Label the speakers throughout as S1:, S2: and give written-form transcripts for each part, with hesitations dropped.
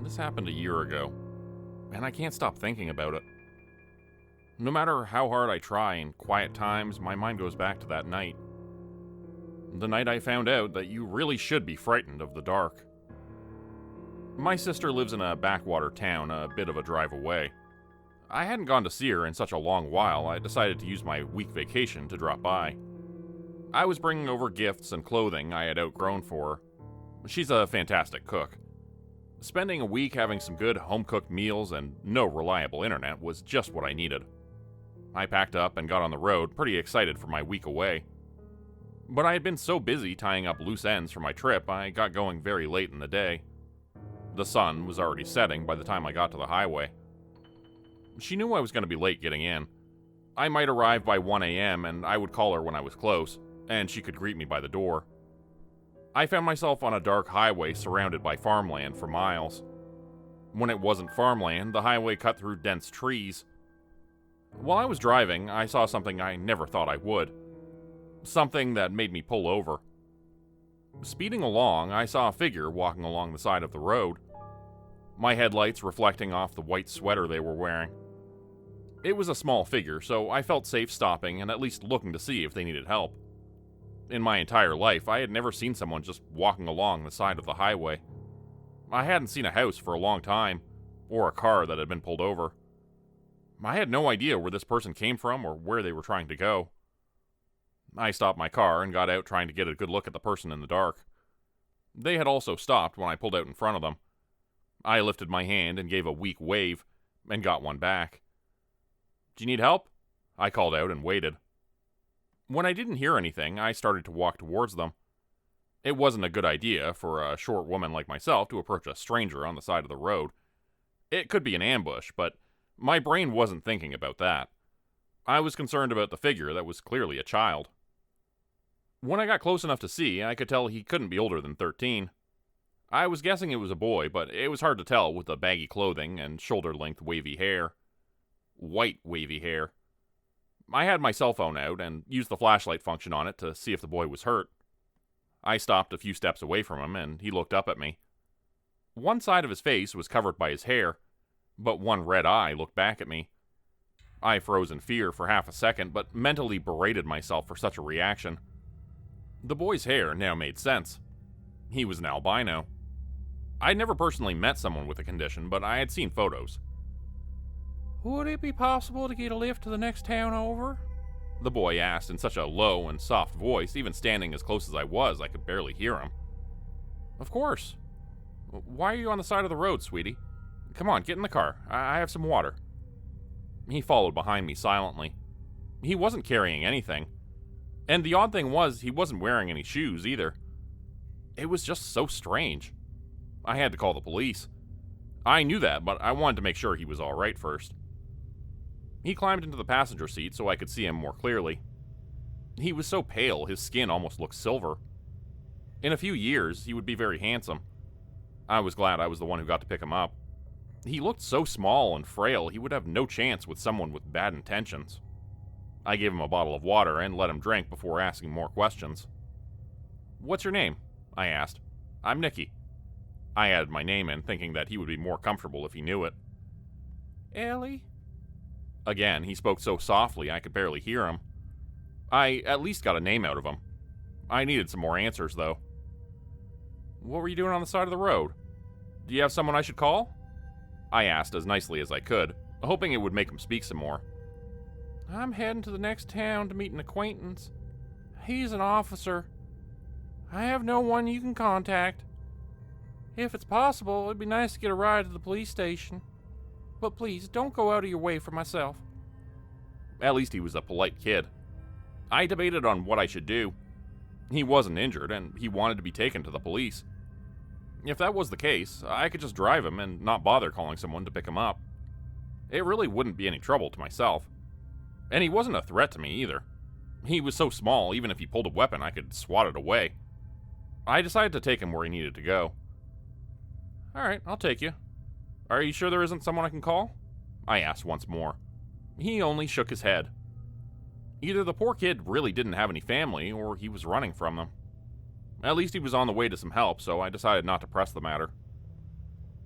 S1: This happened a year ago, and I can't stop thinking about it. No matter how hard I try in quiet times, my mind goes back to that night. The night I found out that you really should be frightened of the dark. My sister lives in a backwater town a bit of a drive away. I hadn't gone to see her in such a long while, I decided to use my week vacation to drop by. I was bringing over gifts and clothing I had outgrown for her. She's a fantastic cook. Spending a week having some good home-cooked meals and no reliable internet was just what I needed. I packed up and got on the road, pretty excited for my week away. But I had been so busy tying up loose ends for my trip, I got going very late in the day. The sun was already setting by the time I got to the highway. She knew I was going to be late getting in. I might arrive by 1 a.m. and I would call her when I was close, and she could greet me by the door. I found myself on a dark highway surrounded by farmland for miles. When it wasn't farmland, the highway cut through dense trees. While I was driving, I saw something I never thought I would. Something that made me pull over. Speeding along, I saw a figure walking along the side of the road, my headlights reflecting off the white sweater they were wearing. It was a small figure, so I felt safe stopping and at least looking to see if they needed help. In my entire life, I had never seen someone just walking along the side of the highway. I hadn't seen a house for a long time, or a car that had been pulled over. I had no idea where this person came from or where they were trying to go. I stopped my car and got out trying to get a good look at the person in the dark. They had also stopped when I pulled out in front of them. I lifted my hand and gave a weak wave, and got one back. "Do you need help?" I called out and waited. When I didn't hear anything, I started to walk towards them. It wasn't a good idea for a short woman like myself to approach a stranger on the side of the road. It could be an ambush, but my brain wasn't thinking about that. I was concerned about the figure that was clearly a child. When I got close enough to see, I could tell he couldn't be older than 13. I was guessing it was a boy, but it was hard to tell with the baggy clothing and shoulder-length wavy hair. White wavy hair. I had my cell phone out and used the flashlight function on it to see if the boy was hurt. I stopped a few steps away from him, and he looked up at me. One side of his face was covered by his hair, but one red eye looked back at me. I froze in fear for half a second, but mentally berated myself for such a reaction. The boy's hair now made sense. He was an albino. I'd never personally met someone with the condition, but I had seen photos. "Would it be possible to get a lift to the next town over?" the boy asked in such a low and soft voice, even standing as close as I was, I could barely hear him. "Of course. Why are you on the side of the road, sweetie? Come on, get in the car. I have some water." He followed behind me silently. He wasn't carrying anything. And the odd thing was, he wasn't wearing any shoes either. It was just so strange. I had to call the police. I knew that, but I wanted to make sure he was all right first. He climbed into the passenger seat so I could see him more clearly. He was so pale, his skin almost looked silver. In a few years, he would be very handsome. I was glad I was the one who got to pick him up. He looked so small and frail, he would have no chance with someone with bad intentions. I gave him a bottle of water and let him drink before asking more questions. "What's your name?" I asked. "I'm Nicky." I added my name in, thinking that he would be more comfortable if he knew it. "Elly?" Again, he spoke so softly I could barely hear him. I at least got a name out of him. I needed some more answers, though. "What were you doing on the side of the road? Do you have someone I should call?" I asked as nicely as I could, hoping it would make him speak some more. "I'm heading to the next town to meet an acquaintance. He's an officer. I have no one you can contact. If it's possible, it'd be nice to get a ride to the police station. But please, don't go out of your way for myself." At least he was a polite kid. I debated on what I should do. He wasn't injured, and he wanted to be taken to the police. If that was the case, I could just drive him and not bother calling someone to pick him up. It really wouldn't be any trouble to myself. And he wasn't a threat to me either. He was so small, even if he pulled a weapon, I could swat it away. I decided to take him where he needed to go. "Alright, I'll take you. Are you sure there isn't someone I can call?" I asked once more. He only shook his head. Either the poor kid really didn't have any family, or he was running from them. At least he was on the way to some help, so I decided not to press the matter.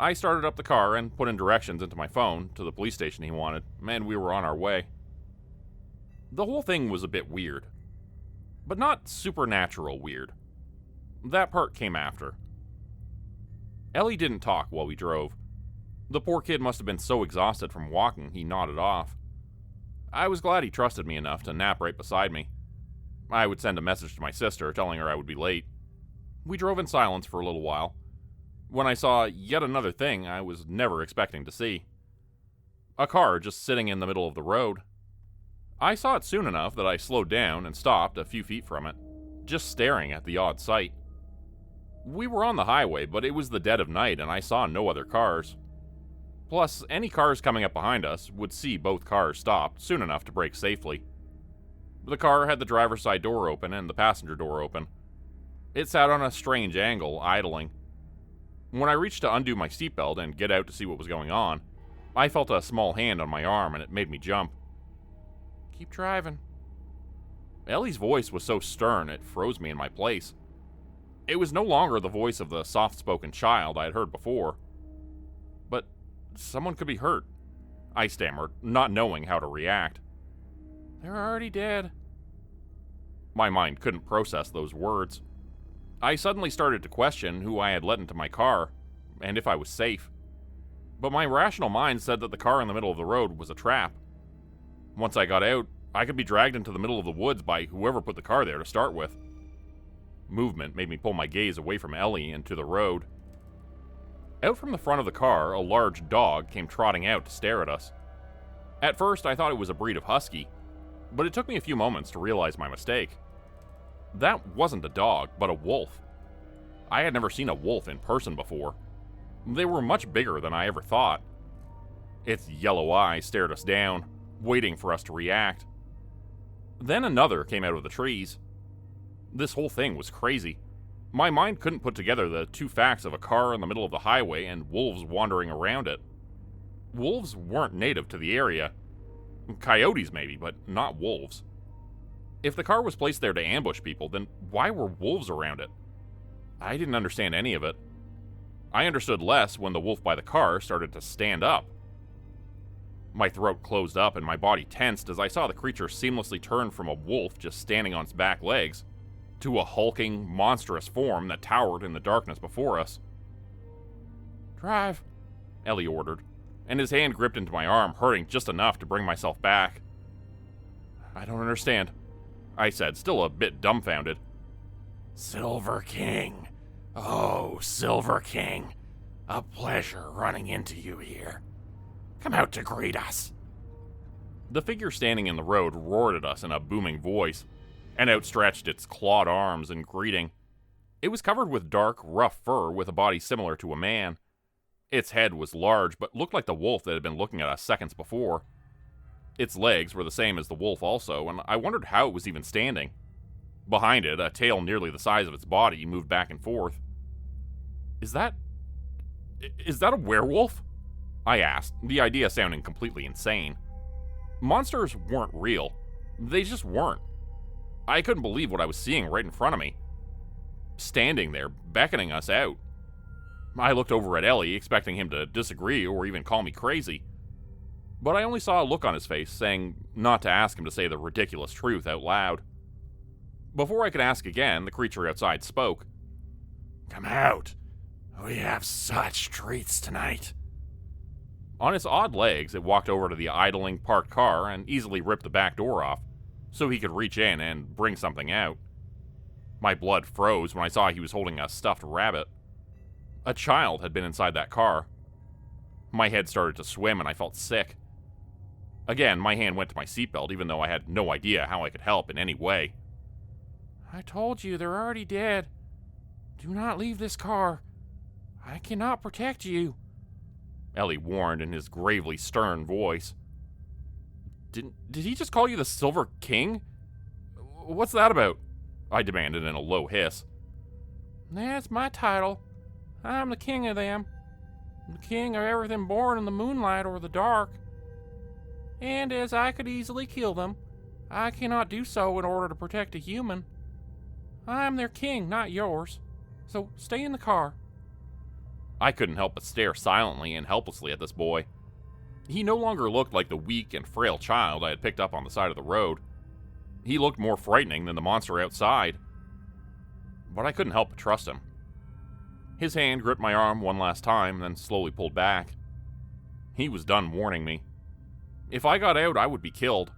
S1: I started up the car and put in directions into my phone to the police station he wanted, and we were on our way. The whole thing was a bit weird, but not supernatural weird. That part came after. Elly didn't talk while we drove. The poor kid must have been so exhausted from walking he nodded off. I was glad he trusted me enough to nap right beside me. I would send a message to my sister telling her I would be late. We drove in silence for a little while, when I saw yet another thing I was never expecting to see. A car just sitting in the middle of the road. I saw it soon enough that I slowed down and stopped a few feet from it, just staring at the odd sight. We were on the highway, but it was the dead of night and I saw no other cars. Plus, any cars coming up behind us would see both cars stopped soon enough to brake safely. The car had the driver's side door open and the passenger door open. It sat on a strange angle, idling. When I reached to undo my seatbelt and get out to see what was going on, I felt a small hand on my arm and it made me jump. "Keep driving." Elly's voice was so stern it froze me in my place. It was no longer the voice of the soft-spoken child I had heard before. But someone could be hurt, I stammered, not knowing how to react. "They're already dead." My mind couldn't process those words. I suddenly started to question who I had let into my car, and if I was safe. But my rational mind said that the car in the middle of the road was a trap. Once I got out, I could be dragged into the middle of the woods by whoever put the car there to start with. Movement made me pull my gaze away from Elly and to the road. Out from the front of the car, a large dog came trotting out to stare at us. At first, I thought it was a breed of husky, but it took me a few moments to realize my mistake. That wasn't a dog, but a wolf. I had never seen a wolf in person before. They were much bigger than I ever thought. Its yellow eyes stared us down, waiting for us to react. Then another came out of the trees. This whole thing was crazy. My mind couldn't put together the two facts of a car in the middle of the highway and wolves wandering around it. Wolves weren't native to the area. Coyotes maybe, but not wolves. If the car was placed there to ambush people, then why were wolves around it? I didn't understand any of it. I understood less when the wolf by the car started to stand up. My throat closed up and my body tensed as I saw the creature seamlessly turn from a wolf just standing on its back legs to a hulking, monstrous form that towered in the darkness before us. "Drive," Elly ordered, and his hand gripped into my arm, hurting just enough to bring myself back. "I don't understand," I said, still a bit dumbfounded. "Silver King. Oh, Silver King. A pleasure running into you here. Come out to greet us." The figure standing in the road roared at us in a booming voice, and outstretched its clawed arms in greeting. It was covered with dark, rough fur with a body similar to a man. Its head was large, but looked like the wolf that had been looking at us seconds before. Its legs were the same as the wolf also, and I wondered how it was even standing. Behind it, a tail nearly the size of its body moved back and forth. Is that a werewolf?" I asked, the idea sounding completely insane. Monsters weren't real. They just weren't. I couldn't believe what I was seeing right in front of me. Standing there, beckoning us out. I looked over at Elly, expecting him to disagree or even call me crazy. But I only saw a look on his face, saying not to ask him to say the ridiculous truth out loud. Before I could ask again, the creature outside spoke. "Come out. We have such treats tonight." On its odd legs, it walked over to the idling parked car and easily ripped the back door off, so he could reach in and bring something out. My blood froze when I saw he was holding a stuffed rabbit. A child had been inside that car. My head started to swim and I felt sick. Again, my hand went to my seatbelt, even though I had no idea how I could help in any way. "I told you they're already dead. Do not leave this car. I cannot protect you," Elly warned in his gravely stern voice. Did he just call you the Silver King? What's that about?" I demanded in a low hiss. "That's my title. I'm the king of them. The king of everything born in the moonlight or the dark. And as I could easily kill them, I cannot do so in order to protect a human. I'm their king, not yours. So stay in the car." I couldn't help but stare silently and helplessly at this boy. He no longer looked like the weak and frail child I had picked up on the side of the road. He looked more frightening than the monster outside. But I couldn't help but trust him. His hand gripped my arm one last time, then slowly pulled back. He was done warning me. If I got out, I would be killed.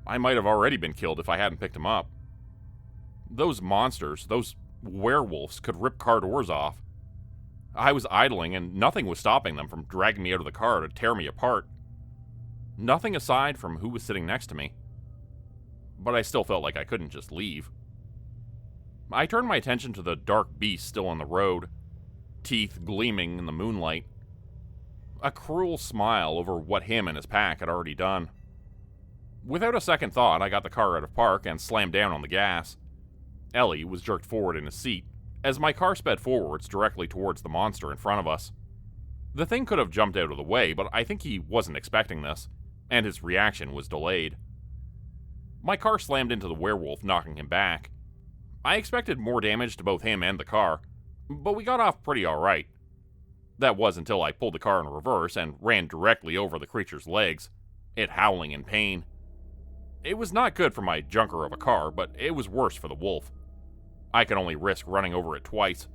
S1: I might have already been killed if I hadn't picked him up. Those monsters, those werewolves, could rip car doors off. I was idling, and nothing was stopping them from dragging me out of the car to tear me apart. Nothing aside from who was sitting next to me. But I still felt like I couldn't just leave. I turned my attention to the dark beast still on the road, teeth gleaming in the moonlight. A cruel smile over what him and his pack had already done. Without a second thought, I got the car out of park and slammed down on the gas. Elly was jerked forward in his seat as my car sped forwards directly towards the monster in front of us. The thing could have jumped out of the way, but I think he wasn't expecting this, and his reaction was delayed. My car slammed into the werewolf, knocking him back. I expected more damage to both him and the car, but we got off pretty alright. That was until I pulled the car in reverse and ran directly over the creature's legs, it howling in pain. It was not good for my junker of a car, but it was worse for the wolf. I could only risk running over it twice.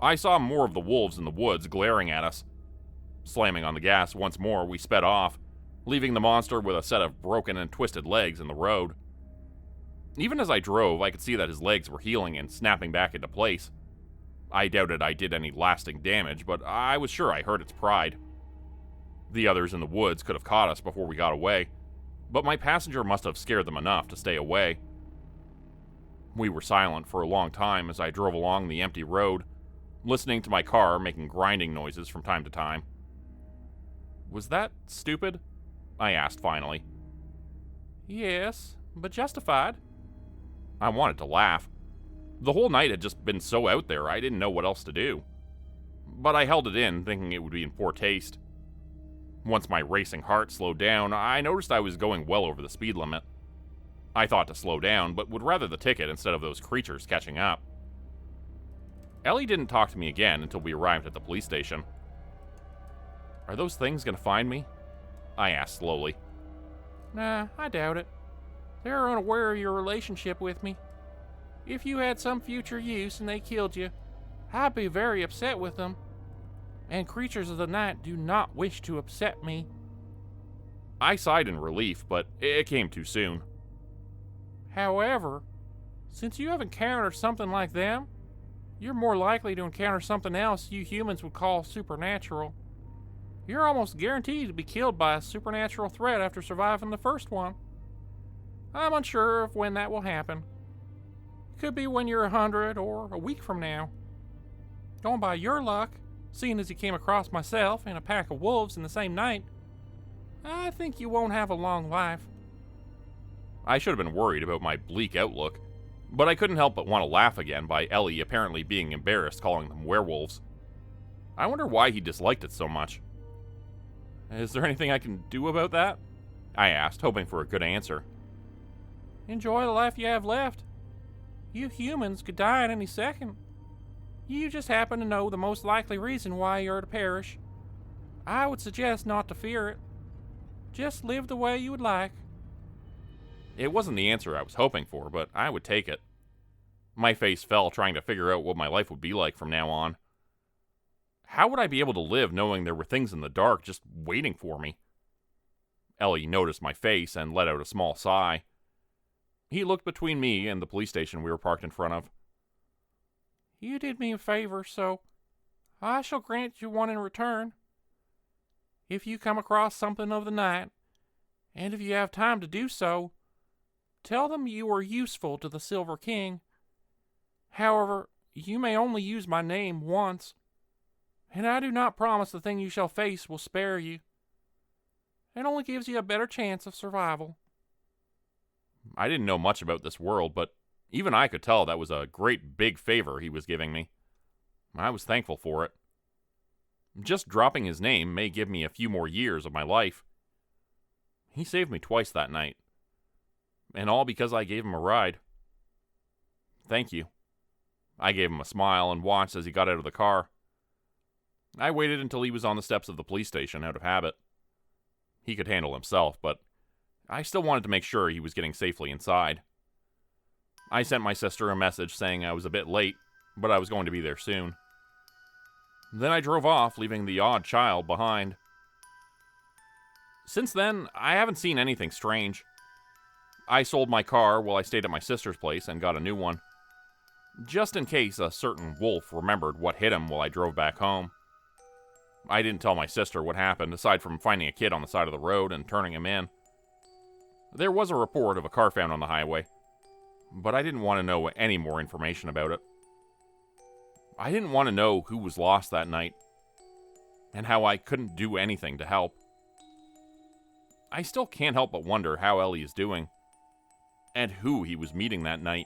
S1: I saw more of the wolves in the woods glaring at us. Slamming on the gas once more, we sped off, leaving the monster with a set of broken and twisted legs in the road. Even as I drove, I could see that his legs were healing and snapping back into place. I doubted I did any lasting damage, but I was sure I hurt its pride. The others in the woods could have caught us before we got away, but my passenger must have scared them enough to stay away. We were silent for a long time as I drove along the empty road, listening to my car making grinding noises from time to time. Was that stupid? I asked finally. Yes, but justified. I wanted to laugh. The whole night had just been so out there, I didn't know what else to do. But I held it in, thinking it would be in poor taste. Once my racing heart slowed down, I noticed I was going well over the speed limit. I thought to slow down, but would rather the ticket instead of those creatures catching up. Elly didn't talk to me again until we arrived at the police station. Are those things gonna find me? I asked slowly. Nah, I doubt it. They're unaware of your relationship with me. If you had some future use and they killed you, I'd be very upset with them. And creatures of the night do not wish to upset me. I sighed in relief, but it came too soon. However, since you have encountered something like them, you're more likely to encounter something else you humans would call supernatural. You're almost guaranteed to be killed by a supernatural threat after surviving the first one. I'm unsure of when that will happen. Could be when you're 100 or a week from now. Going by your luck, seeing as you came across myself and a pack of wolves in the same night, I think you won't have a long life. I should have been worried about my bleak outlook, but I couldn't help but want to laugh again by Elly apparently being embarrassed calling them werewolves. I wonder why he disliked it so much. Is there anything I can do about that? I asked, hoping for a good answer. Enjoy the life you have left. You humans could die at any second. You just happen to know the most likely reason why you're to perish. I would suggest not to fear it. Just live the way you would like. It wasn't the answer I was hoping for, but I would take it. My face fell trying to figure out what my life would be like from now on. How would I be able to live knowing there were things in the dark just waiting for me? Elly noticed my face and let out a small sigh. He looked between me and the police station we were parked in front of. You did me a favor, so I shall grant you one in return. If you come across something of the night, and if you have time to do so, tell them you are useful to the Silver King. However, you may only use my name once, and I do not promise the thing you shall face will spare you. It only gives you a better chance of survival. I didn't know much about this world, but even I could tell that was a great big favor he was giving me. I was thankful for it. Just dropping his name may give me a few more years of my life. He saved me twice that night. And all because I gave him a ride. Thank you. I gave him a smile and watched as he got out of the car. I waited until he was on the steps of the police station out of habit. He could handle himself, but I still wanted to make sure he was getting safely inside. I sent my sister a message saying I was a bit late, but I was going to be there soon. Then I drove off, leaving the odd child behind. Since then, I haven't seen anything strange. I sold my car while I stayed at my sister's place and got a new one, just in case a certain wolf remembered what hit him while I drove back home. I didn't tell my sister what happened, aside from finding a kid on the side of the road and turning him in. There was a report of a car found on the highway, but I didn't want to know any more information about it. I didn't want to know who was lost that night, and how I couldn't do anything to help. I still can't help but wonder how Elly is doing, and who he was meeting that night.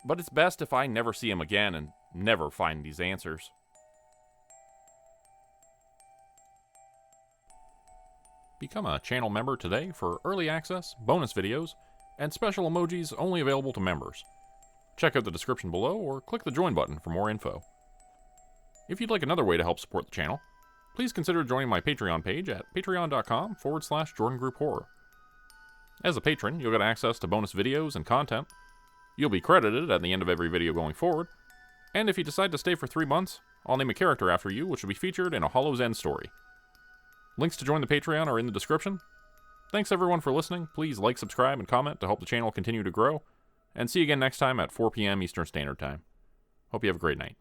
S1: But it's best if I never see him again and never find these answers. Become a channel member today for early access, bonus videos, and special emojis only available to members. Check out the description below or click the join button for more info. If you'd like another way to help support the channel, please consider joining my Patreon page at patreon.com/JordanGrupeHorror. As a patron, you'll get access to bonus videos and content. You'll be credited at the end of every video going forward, and if you decide to stay for 3 months, I'll name a character after you which will be featured in a Hollow's End story. Links to join the Patreon are in the description. Thanks everyone for listening. Please like, subscribe, and comment to help the channel continue to grow. And see you again next time at 4 p.m. Eastern Standard Time. Hope you have a great night.